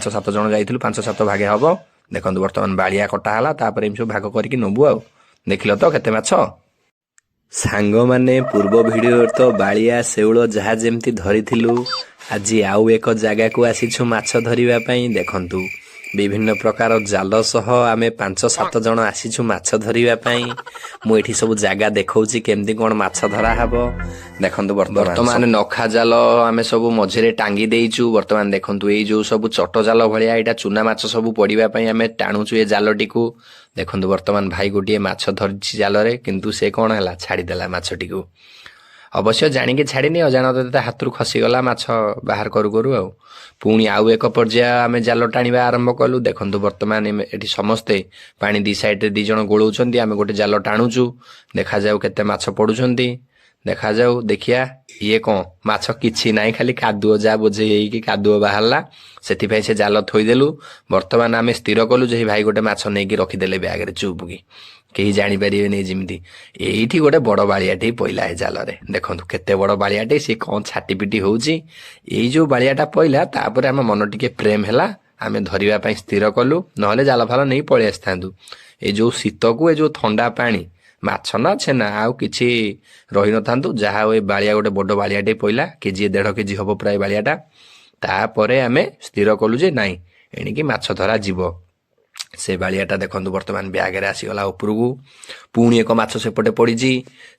5-7 ଜଣ ଯାଇଥିଲୁ, 5-7 ଭାଗ ହବ। ଦେଖନ୍ତୁ ବର୍ତ୍ତମାନ ବାଳିଆ କଟା ହେଲା, ତାପରେ ଏମିତି ସବୁ ଭାଗ କରିକି ନେବୁ ଆଉ। ଦେଖିଲ ତ କେତେ ମାଛ। ସାଙ୍ଗମାନେ ପୂର୍ବ ଭିଡ଼ିଓରେ ତ ବାଳିଆ ଶେଉଳ ଯାହା ଯେମିତି ଧରିଥିଲୁ, ଆଜି ଆଉ ଏକ ଜାଗାକୁ ଆସିଛୁ ମାଛ ଧରିବା ପାଇଁ। ଦେଖନ୍ତୁ ବିଭିନ୍ନ ପ୍ରକାର ଜାଲ ସହ ଆମେ 5-7 ଜଣ ଆସିଛୁ ମାଛ ଧରିବା ପାଇଁ। ମୁଁ ଏଠି ସବୁ ଜାଗା ଦେଖଉଛି କେମିତି କ'ଣ ମାଛ ଧରା ହବ। ଦେଖନ୍ତୁ ବର୍ତ୍ତମାନ ନଖା ଜାଲ ଆମେ ସବୁ ମଝିରେ ଟାଙ୍ଗି ଦେଇଛୁ। ବର୍ତ୍ତମାନ ଦେଖନ୍ତୁ ଏଇ ଯୋଉ ସବୁ ଚଟ ଜାଲ ଭଳିଆ ଏଇଟା ଚୁନା ମାଛ ସବୁ ପଡ଼ିବା ପାଇଁ ଆମେ ଟାଣୁଛୁ ଏ ଜାଲଟିକୁ। ଦେଖନ୍ତୁ ବର୍ତ୍ତମାନ ଭାଇ ଗୋଟିଏ ମାଛ ଧରିଛି ଜାଲରେ, କିନ୍ତୁ ସେ କ'ଣ ହେଲା, ଛାଡ଼ିଦେଲା ମାଛଟିକୁ। ଅବଶ୍ୟ ଜାଣିକି ଛାଡ଼ିନି, ଅଜାଣତରେ ତା ହାତରୁ ଖସିଗଲା ମାଛ ବାହାର କରୁ କରୁ ଆଉ। ପୁଣି ଆଉ ଏକ ପର୍ଯ୍ୟାୟ ଆମେ ଜାଲ ଟାଣିବା ଆରମ୍ଭ କଲୁ। ଦେଖନ୍ତୁ ବର୍ତ୍ତମାନ ଏଠି ସମସ୍ତେ ପାଣି ଦି ସାଇଡ଼ରେ 2 ଜଣ ଗୋଳଉଛନ୍ତି, ଆମେ ଗୋଟେ ଜାଲ ଟାଣୁଛୁ। ଦେଖାଯାଉ କେତେ ମାଛ ପଡ଼ୁଛନ୍ତି, ଦେଖାଯାଉ। ଦେଖିଆ ଇଏ କ'ଣ ମାଛ କିଛି ନାହିଁ, ଖାଲି କାଦୁଅ ଯାହା ବୋଝେଇ ହେଇକି କାଦୁଅ ବାହାରିଲା, ସେଥିପାଇଁ ସେ ଜାଲ ଥୋଇଦେଲୁ। ବର୍ତ୍ତମାନ ଆମେ ସ୍ଥିର କଲୁ ଯେ ଭାଇ ଗୋଟେ ମାଛ ନେଇକି ରଖିଦେଲେ ବ୍ୟାଗରେ ଚୁପ୍, କେହି ଜାଣିପାରିବେନି ଯେମିତି। ଏଇଠି ଗୋଟେ ବଡ଼ ବାଳିଆଟେ ପଇଲା ଏ ଜାଲରେ। ଦେଖନ୍ତୁ କେତେ ବଡ଼ ବାଳିଆଟେ, ସେ କ'ଣ ଛାଟିପିଟି ହେଉଛି। ଏଇ ଯୋଉ ବାଳିଆଟା ପଇଲା, ତାପରେ ଆମ ମନ ଟିକେ ପ୍ରେମ ହେଲା, ଆମେ ଧରିବା ପାଇଁ ସ୍ଥିର କଲୁ, ନହେଲେ ଜାଲ ଫାଲ ନେଇ ପଳେଇ ଆସିଥାନ୍ତୁ। ଏଇ ଯୋଉ ଶୀତକୁ ଏ ଯୋଉ ଥଣ୍ଡା ପାଣି, ମାଛ ନା ଛେନା ଆଉ କିଛି ରହିନଥାନ୍ତୁ। ଯାହା ହଉ ଏ ବାଳିଆ ଗୋଟେ ବଡ଼ ବାଳିଆଟେ ପଇଲା, 1.5 କେଜି ହବ ପ୍ରାୟ ବାଳିଆଟା। ତାପରେ ଆମେ ସ୍ଥିର କଲୁ ଯେ ନାଇଁ ଏଣିକି ମାଛ ଧରା ଯିବ। ସେ ବାଳିଆଟା ଦେଖନ୍ତୁ ବର୍ତ୍ତମାନ ବ୍ୟାଗରେ ଆସିଗଲା ଉପରକୁ। ପୁଣି ଏକ ମାଛ ସେପଟେ ପଡ଼ିଛି।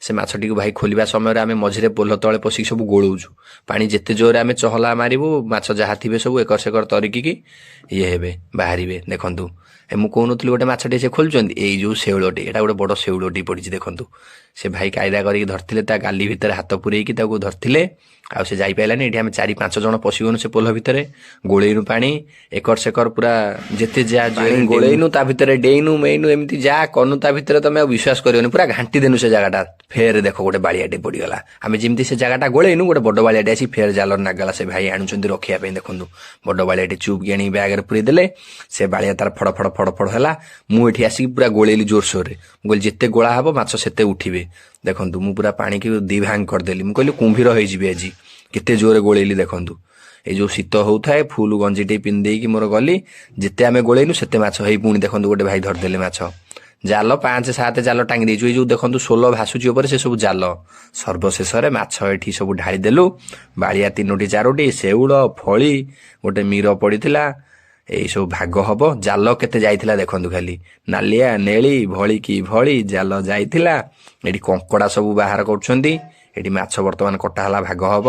ସେ ମାଛଟିକୁ ଭାଇ ଖୋଲିବା ସମୟରେ ଆମେ ମଝିରେ ପୋଲ ତଳେ ପଶିକି ସବୁ ଗୋଳଉଛୁ। ପାଣି ଯେତେ ଜୋରରେ ଆମେ ଚହଲା ମାରିବୁ, ମାଛ ଯାହା ଥିବେ ସବୁ ଏକର ସେକର ତରିକିକି ଇଏ ହେବେ, ବାହାରିବେ। ଦେଖନ୍ତୁ ମୁଁ କହୁନଥିଲି ଗୋଟେ ମାଛଟେ ସେ ଖୋଲୁଛନ୍ତି, ଏଇ ଯୋଉ ଶେଉଳଟି, ଏଇଟା ଗୋଟେ ବଡ଼ ଶେଉଳଟି ପଡ଼ିଛି। ଦେଖନ୍ତୁ ସେ ଭାଇ କାଇଦା କରିକି ଧରିଥିଲେ, ତା ଗାଲି ଭିତରେ ହାତ ପୁରେଇକି ତାକୁ ଧରିଥିଲେ, ଆଉ ସେ ଯାଇପାରିଲାନି। ଏଠି ଆମେ 4-5 ଜଣ ପଶିଗନୁ ସେ ପୋଲ ଭିତରେ, ଗୋଳେଇନୁ ପାଣି ଏକର ସେକର ପୁରା ଯେତେ ଯାହା ଗୋଳେଇନୁ, ତା ଭିତରେ ଡେଇନୁ ମେଇନୁ, ଏମିତି ଯାହା କନୁ ତା ଭିତରେ ତମେ ଆଉ ବିଶ୍ୱାସ କରିବନି, ପୁରା ଘାଣ୍ଟି ଦେନୁ ସେ ଜାଗାଟା। ଫେର ଦେଖ ଗୋଟେ ବାଳିଆଟେ ପଡ଼ିଗଲା। ଆମେ ଯେମିତି ସେ ଜାଗାଟା ଗୋଳେଇନୁ, ଗୋଟେ ବଡ଼ ବାଳିଆଟେ ଆସି ଫେର ଜାଲରେ ନାଗଲା। ସେ ଭାଇ ଆଣୁଛନ୍ତି ରଖିବା ପାଇଁ। ଦେଖନ୍ତୁ ବଡ଼ ବାଳିଆଟେ ଚୁପ୍ କି ଆଣିକି ବ୍ୟାଗରେ ପୁରେଇ ଦେଲେ। ସେ ବାଳିଆ ତାର ଫଡ଼ ଫଡ଼ ହେଲା। ମୁଁ ଏଠି ଆସିକି ପୁରା ଗୋଳେଇଲି ଜୋରସୋରରେ। ମୁଁ କହିଲି ଯେତେ ଗୋଳା ହବ ମାଛ ସେତେ ଉଠିବେ। ଦେଖନ୍ତୁ ମୁଁ ପୁରା ପାଣିକି 2 ଭାଗ କରିଦେଲି। ମୁଁ କହିଲି କୁମ୍ଭୀର ହେଇଯିବି ଆଜି, କେତେ ଜୋରରେ ଗୋଳେଇଲି। ଦେଖନ୍ତୁ ଏଇ ଯୋଉ ଶୀତ ହଉଥାଏ, ଫୁଲ ଗଞ୍ଜିଟେ ପିନ୍ଧି ଦେଇକି ମୋର ଗଲି। ଯେତେ ଆମେ ଗୋଳେଇନୁ ସେତେ ମାଛ ହେଇ, ପୁଣି ଦେଖନ୍ତୁ ଗୋଟେ ଭାଇ ଧରିଦେଲେ ମାଛ। ଜାଲ 5-7 ଜାଲ ଟାଙ୍ଗି ଦେଇଛୁ। ଏଇ ଯୋଉ ଦେଖନ୍ତୁ ସୋଲ ଭାସୁଛି ଉପରେ, ସେ ସବୁ ଜାଲ। ସର୍ବଶେଷରେ ମାଛ ଏଠି ସବୁ ଢାଳି ଦେଲୁ। ବାଳିଆ 3-4ଟି, ଶେଉଳ, ଫଳି, ଗୋଟେ ମୀର ପଡ଼ିଥିଲା। ଏଇ ସବୁ ଭାଗ ହବ। ଜାଲ କେତେ ଯାଇଥିଲା ଦେଖନ୍ତୁ, ଖାଲି ନାଲିଆ ନେଳି ଭଳି କି ଭଳି ଜାଲ ଯାଇଥିଲା। ଏଠି କଙ୍କଡ଼ା ସବୁ ବାହାର କରୁଛନ୍ତି। ଏଠି ମାଛ ବର୍ତ୍ତମାନ କଟା ହେଲା, ଭାଗ ହବ।